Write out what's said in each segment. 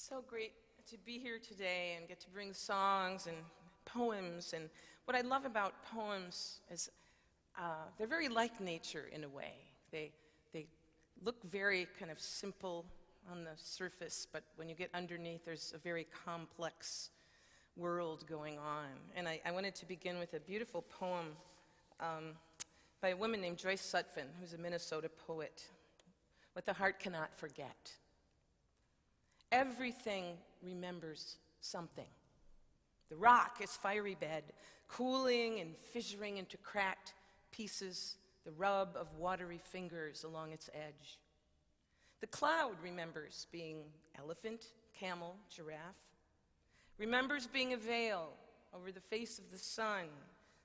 So great to be here today and get to bring songs and poems. And what I love about poems is they're very like nature in a way. They look very kind of simple on the surface, but when you get underneath, there's a very complex world going on. And I wanted to begin with a beautiful poem by a woman named Joyce Sutphin, who's a Minnesota poet. What the heart cannot forget. Everything remembers something. The rock is fiery bed, cooling and fissuring into cracked pieces, the rub of watery fingers along its edge. The cloud remembers being elephant, camel, giraffe. Remembers being a veil over the face of the sun,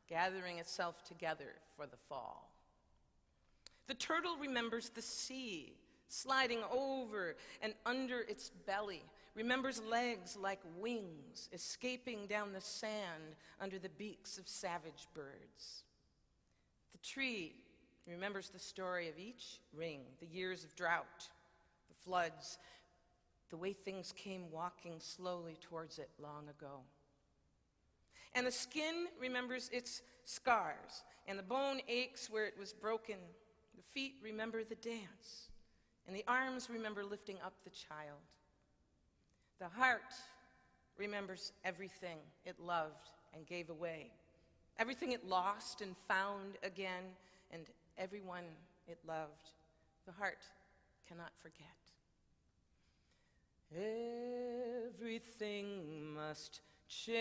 gathering itself together for the fall. The turtle remembers the sea, sliding over and under its belly, remembers legs like wings escaping down the sand under the beaks of savage birds. The tree remembers the story of each ring, the years of drought, the floods, the way things came walking slowly towards it long ago. And the skin remembers its scars, and the bone aches where it was broken. The feet remember the dance, and the arms remember lifting up the child. The heart remembers everything it loved and gave away, everything it lost and found again, and everyone it loved. The heart cannot forget. Everything must change.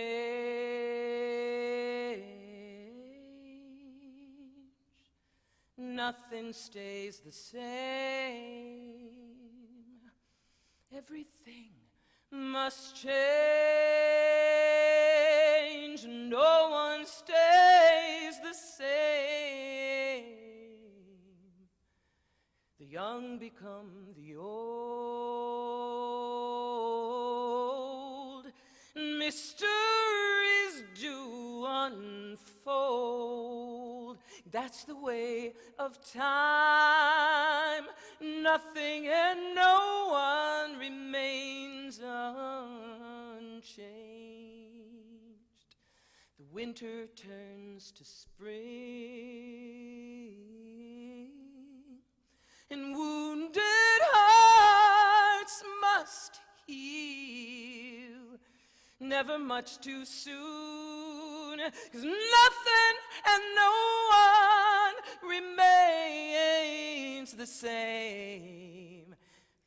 Nothing stays the same. Everything must change. No one stays the same. The young become the old. Mysteries do unfold. That's the way of time. Nothing and no one remains unchanged. The winter turns to spring, and wounded hearts must heal. Never much too soon, 'cause nothing and no one remains the same.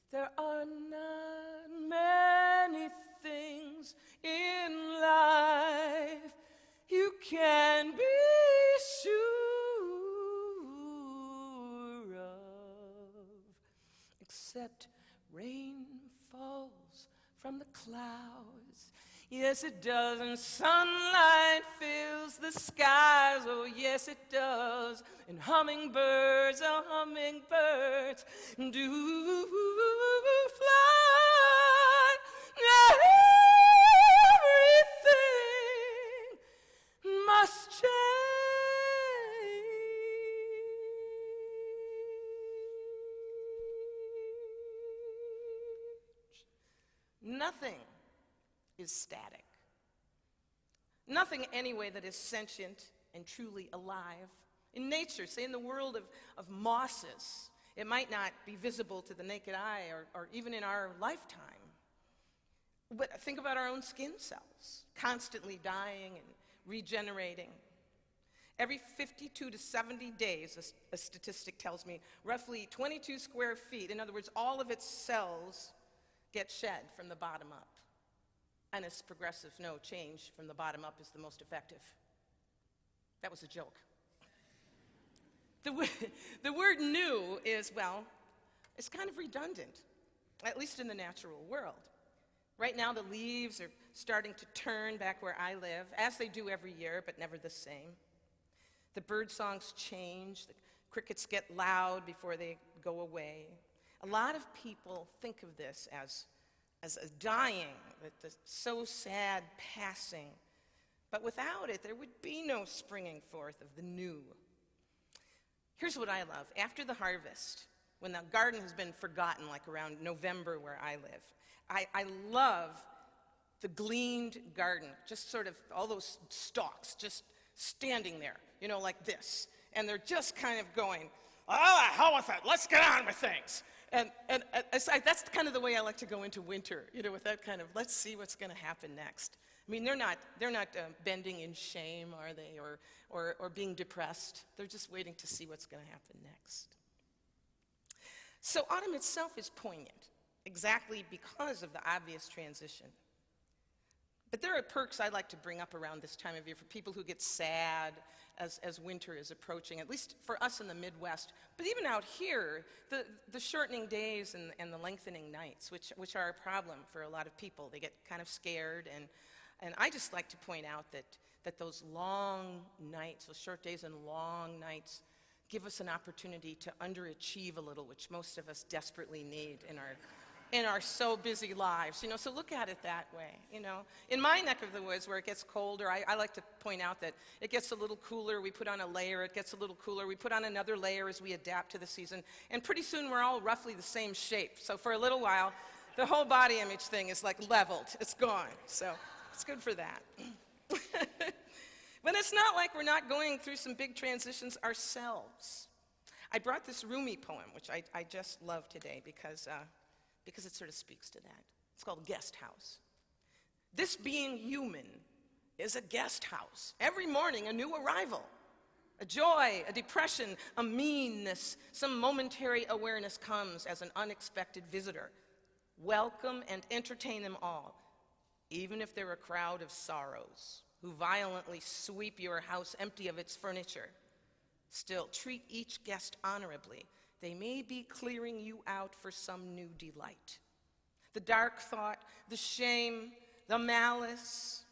There are not many things in life you can be sure of, except rain falls from the clouds. Yes, it does, and sunlight fills the skies. Oh, yes, it does. And hummingbirds do fly. Everything must change. Nothing is static. Nothing, anyway, that is sentient and truly alive. In nature, say in the world of mosses, it might not be visible to the naked eye or even in our lifetime. But think about our own skin cells, constantly dying and regenerating. Every 52 to 70 days, a statistic tells me, roughly 22 square feet, in other words, all of its cells get shed from the bottom up. And it's progressive. No, change from the bottom up is the most effective. That was a joke. The word new is, well, it's kind of redundant, at least in the natural world. Right now, the leaves are starting to turn back where I live, as they do every year, but never the same. The bird songs change. The crickets get loud before they go away. A lot of people think of this as a dying, the so sad passing. But without it, there would be no springing forth of the new. Here's what I love. After the harvest, when the garden has been forgotten, like around November where I live. I love the gleaned garden, just sort of all those stalks just standing there, like this. And they're just kind of going, oh, hell with it, let's get on with things. And that's kind of the way I like to go into winter, with that kind of, let's see what's going to happen next. I mean, they're not bending in shame, are they, or being depressed. They're just waiting to see what's going to happen next. So autumn itself is poignant, exactly because of the obvious transition. But there are perks I like to bring up around this time of year for people who get sad as winter is approaching, at least for us in the Midwest. But even out here, the shortening days and the lengthening nights, which are a problem for a lot of people. They get kind of scared, and I just like to point out that those long nights, those short days and long nights, give us an opportunity to underachieve a little, which most of us desperately need in our so busy lives. So look at it that way. In my neck of the woods where it gets colder, I like to point out that it gets a little cooler, we put on a layer, it gets a little cooler, we put on another layer as we adapt to the season, and pretty soon we're all roughly the same shape. So for a little while, the whole body image thing is like leveled, it's gone. So it's good for that. But it's not like we're not going through some big transitions ourselves. I brought this Rumi poem, which I just love today because it sort of speaks to that. It's called Guest House. This being human is a guest house. Every morning a new arrival. A joy, a depression, a meanness, some momentary awareness comes as an unexpected visitor. Welcome and entertain them all, even if they're a crowd of sorrows who violently sweep your house empty of its furniture. Still, treat each guest honorably. They may be clearing you out for some new delight. The dark thought, the shame, the malice,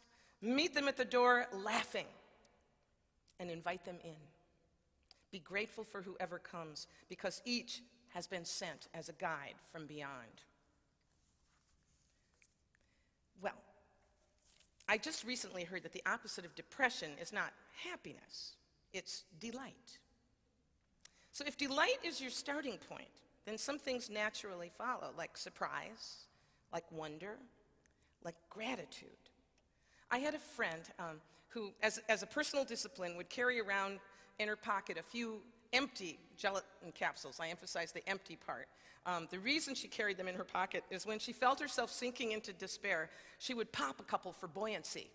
meet them at the door laughing and invite them in. Be grateful for whoever comes, because each has been sent as a guide from beyond. Well, I just recently heard that the opposite of depression is not happiness, it's delight. So if delight is your starting point, then some things naturally follow, like surprise, like wonder, like gratitude. I had a friend who, as a personal discipline, would carry around in her pocket a few empty gelatin capsules. I emphasize the empty part. The reason she carried them in her pocket is when she felt herself sinking into despair, she would pop a couple for buoyancy.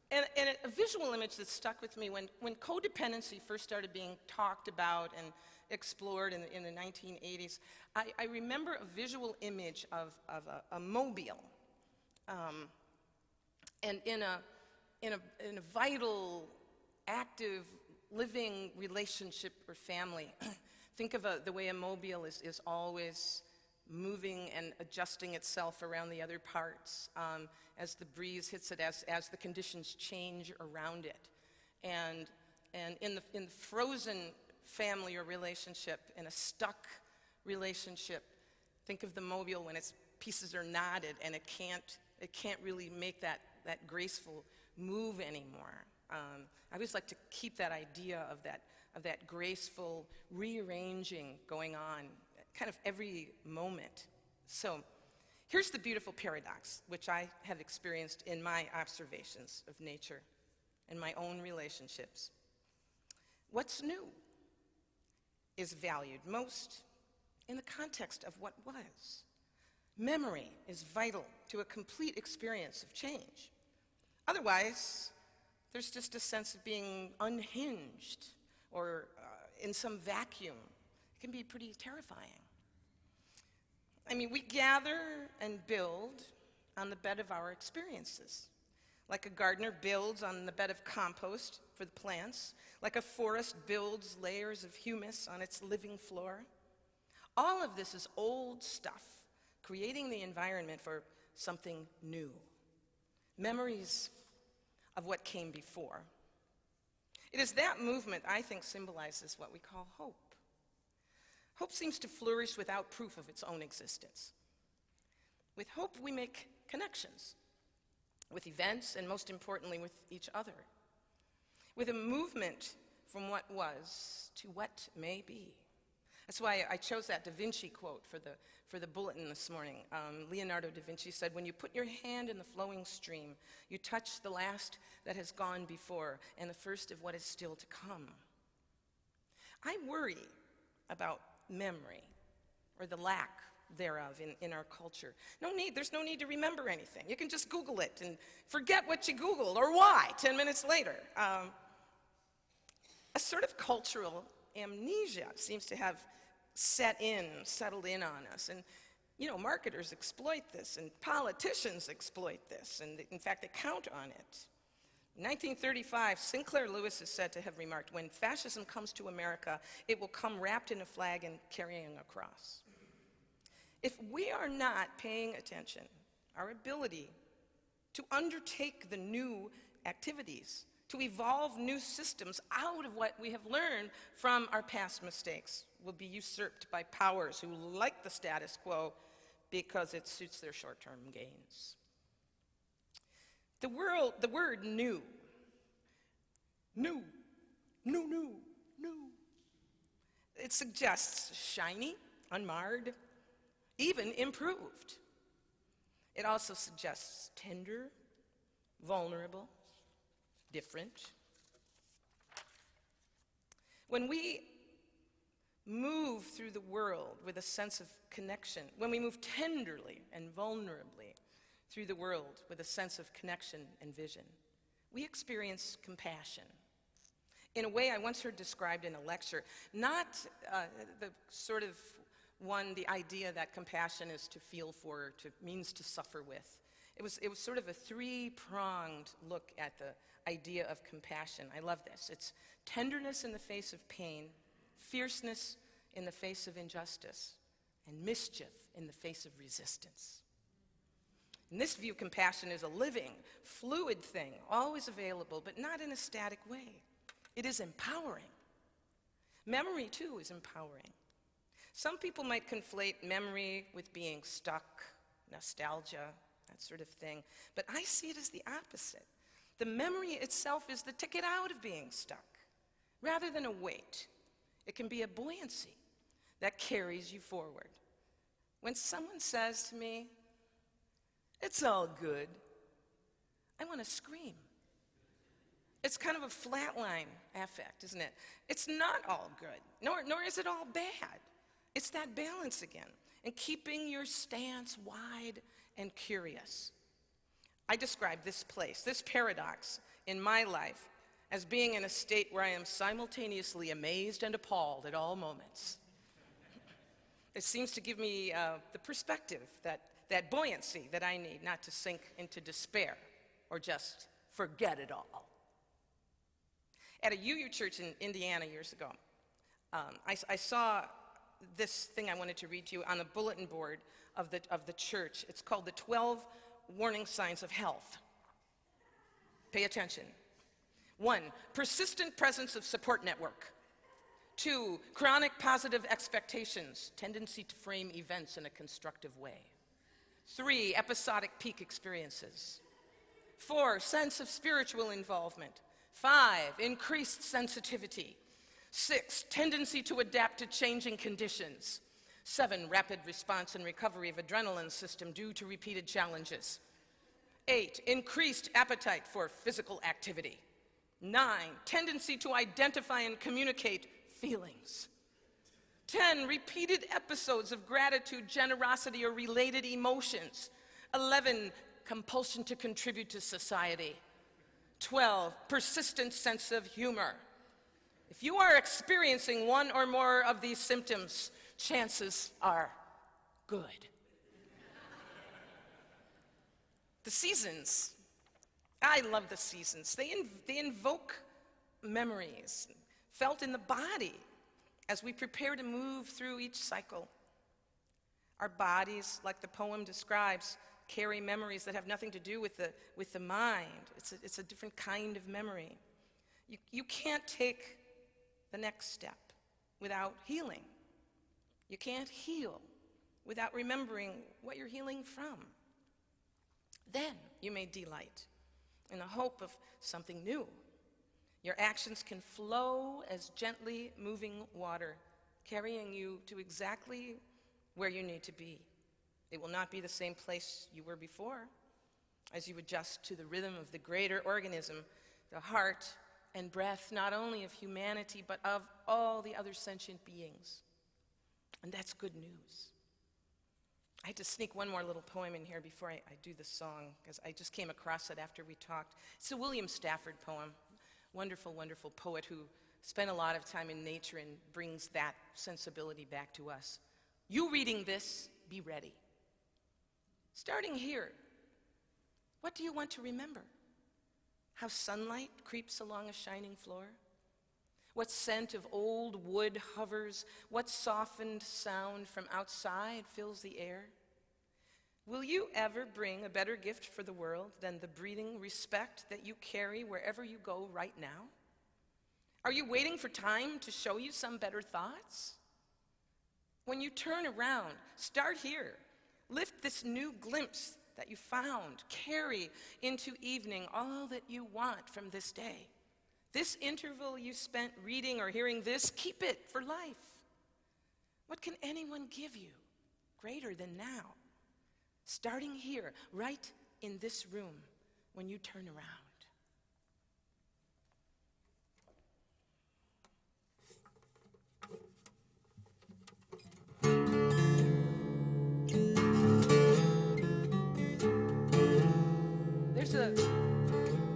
And a visual image that stuck with me when codependency first started being talked about and explored in the 1980s, I remember a visual image of a mobile, and in a vital, active, living relationship or family. Think of the way a mobile is always moving and adjusting itself around the other parts as the breeze hits it, as the conditions change around it. And in the frozen family or relationship, in a stuck relationship, think of the mobile when its pieces are knotted and it can't really make that graceful move anymore. I always like to keep that idea of that graceful rearranging going on kind of every moment. So here's the beautiful paradox, which I have experienced in my observations of nature and my own relationships. What's new is valued most in the context of what was. Memory is vital to a complete experience of change. Otherwise, there's just a sense of being unhinged or in some vacuum. It can be pretty terrifying. I mean, we gather and build on the bed of our experiences. Like a gardener builds on the bed of compost for the plants, like a forest builds layers of humus on its living floor. All of this is old stuff, creating the environment for something new. Memories of what came before. It is that movement, I think, symbolizes what we call hope. Hope seems to flourish without proof of its own existence. With hope, we make connections with events and, most importantly, with each other. with a movement from what was to what may be. That's why I chose that Da Vinci quote for the bulletin this morning. Leonardo da Vinci said, "When you put your hand in the flowing stream, you touch the last that has gone before and the first of what is still to come." I worry about memory, or the lack thereof in our culture. There's no need to remember anything. You can just Google it and forget what you Googled or why 10 minutes later. A sort of cultural amnesia seems to have settled in on us. And, marketers exploit this, and politicians exploit this, and in fact, they count on it. In 1935, Sinclair Lewis is said to have remarked, "When fascism comes to America, it will come wrapped in a flag and carrying a cross." If we are not paying attention, our ability to undertake the new activities, to evolve new systems out of what we have learned from our past mistakes, will be usurped by powers who like the status quo because it suits their short-term gains. The word new. It suggests shiny, unmarred, even improved. It also suggests tender, vulnerable, different. When we move through the world with a sense of connection, when we move tenderly and vulnerably through the world with a sense of connection and vision, we experience compassion. In a way I once heard described in a lecture, not the sort of one, the idea that compassion is to feel for, means to suffer with. It was sort of a three-pronged look at the idea of compassion. I love this. It's tenderness in the face of pain, fierceness in the face of injustice, and mischief in the face of resistance. In this view, compassion is a living, fluid thing, always available, but not in a static way. It is empowering. Memory, too, is empowering. Some people might conflate memory with being stuck, nostalgia, that sort of thing, but I see it as the opposite. The memory itself is the ticket out of being stuck. Rather than a weight, it can be a buoyancy that carries you forward. When someone says to me, "It's all good," I want to scream. It's kind of a flatline affect, isn't it? It's not all good, nor is it all bad. It's that balance again, and keeping your stance wide and curious. I describe this place, this paradox in my life, as being in a state where I am simultaneously amazed and appalled at all moments. It seems to give me the perspective, that buoyancy that I need, not to sink into despair or just forget it all. At a UU church in Indiana years ago, I saw this thing I wanted to read to you on the bulletin board of the church. It's called the 12 Warning Signs of Health. Pay attention. 1, persistent presence of support network. 2, chronic positive expectations, tendency to frame events in a constructive way. 3, episodic peak experiences. 4, sense of spiritual involvement. 5, increased sensitivity. 6, tendency to adapt to changing conditions. 7, rapid response and recovery of adrenaline system due to repeated challenges. 8, increased appetite for physical activity. 9, tendency to identify and communicate feelings. 10, repeated episodes of gratitude, generosity, or related emotions. 11, compulsion to contribute to society. 12, persistent sense of humor. If you are experiencing one or more of these symptoms, chances are good. The seasons. I love the seasons. They invoke memories felt in the body as we prepare to move through each cycle. Our bodies, like the poem describes, carry memories that have nothing to do with the mind. It's a different kind of memory. You can't take the next step without healing. You can't heal without remembering what you're healing from. Then you may delight in the hope of something new. Your actions can flow as gently moving water, carrying you to exactly where you need to be. It will not be the same place you were before as you adjust to the rhythm of the greater organism, the heart and breath, not only of humanity, but of all the other sentient beings. And that's good news. I had to sneak one more little poem in here before I do the song, because I just came across it after we talked. It's a William Stafford poem, wonderful, wonderful poet who spent a lot of time in nature and brings that sensibility back to us. You reading this, be ready. Starting here, what do you want to remember? How sunlight creeps along a shining floor? What scent of old wood hovers? What softened sound from outside fills the air? Will you ever bring a better gift for the world than the breathing respect that you carry wherever you go right now? Are you waiting for time to show you some better thoughts? When you turn around, start here. Lift this new glimpse that you found. Carry into evening all that you want from this day. This interval you spent reading or hearing this, keep it for life. What can anyone give you greater than now? Starting here, right in this room, when you turn around.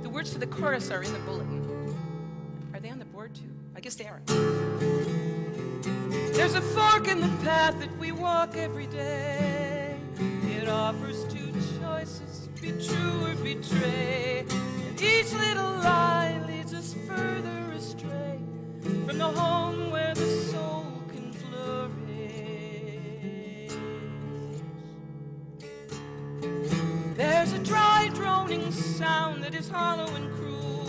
The words to the chorus are in the bulletin. Are they on the board too? I guess they are. There's a fork in the path that we walk every day. It offers two choices, be true or betray. And each little lie leads us further astray from the home where the soul can flourish. There's a dry droning sound that is hollow and cruel,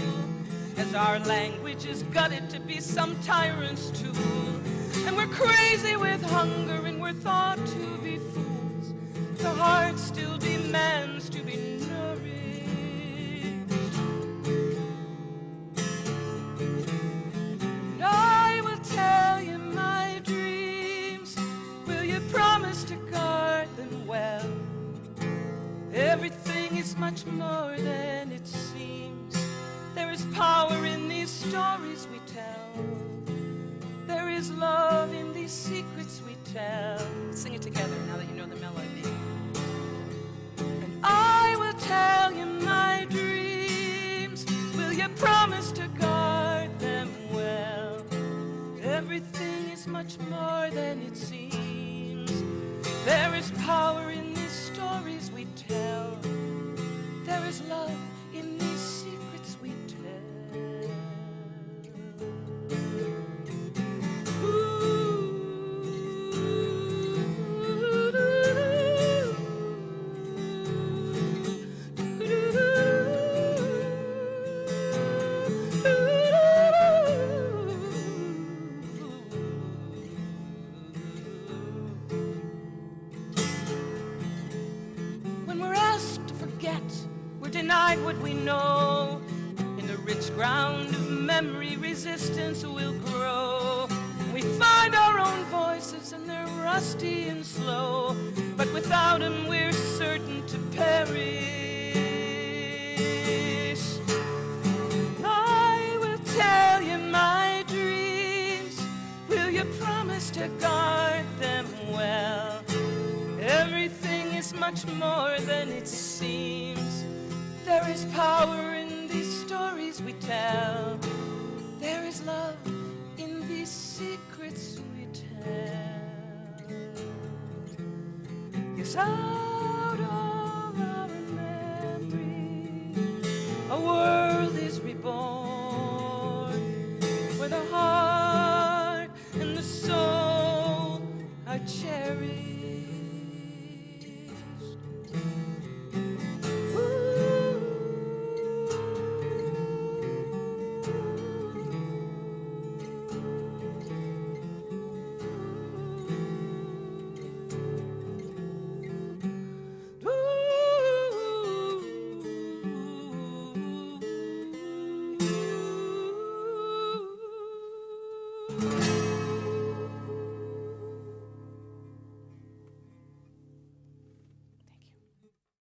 as our language is gutted to be some tyrant's tool. And we're crazy with hunger and we're thought to be fools. The heart still demands to be nourished. And I will tell you my dreams. Will you promise to guard them well? Everything is much more than it seems. There is power in these stories we tell. There is love in these secrets we tell. Sing it together now that you know the melody. And I will tell you my dreams. Will you promise to guard them well? Everything is much more than it seems. There is power in these stories we tell. There is love in these secrets we tell. When we're asked to forget, we're denied what we know. In the rich ground of memory, resistance will grow. We find our own voices and they're rusty and slow, but without them we're certain to perish. I will tell you my dreams. Will you promise to guard them well? Everything is much more than it seems. There is power in these stories we tell. There is love in these secrets we tell. Yes, I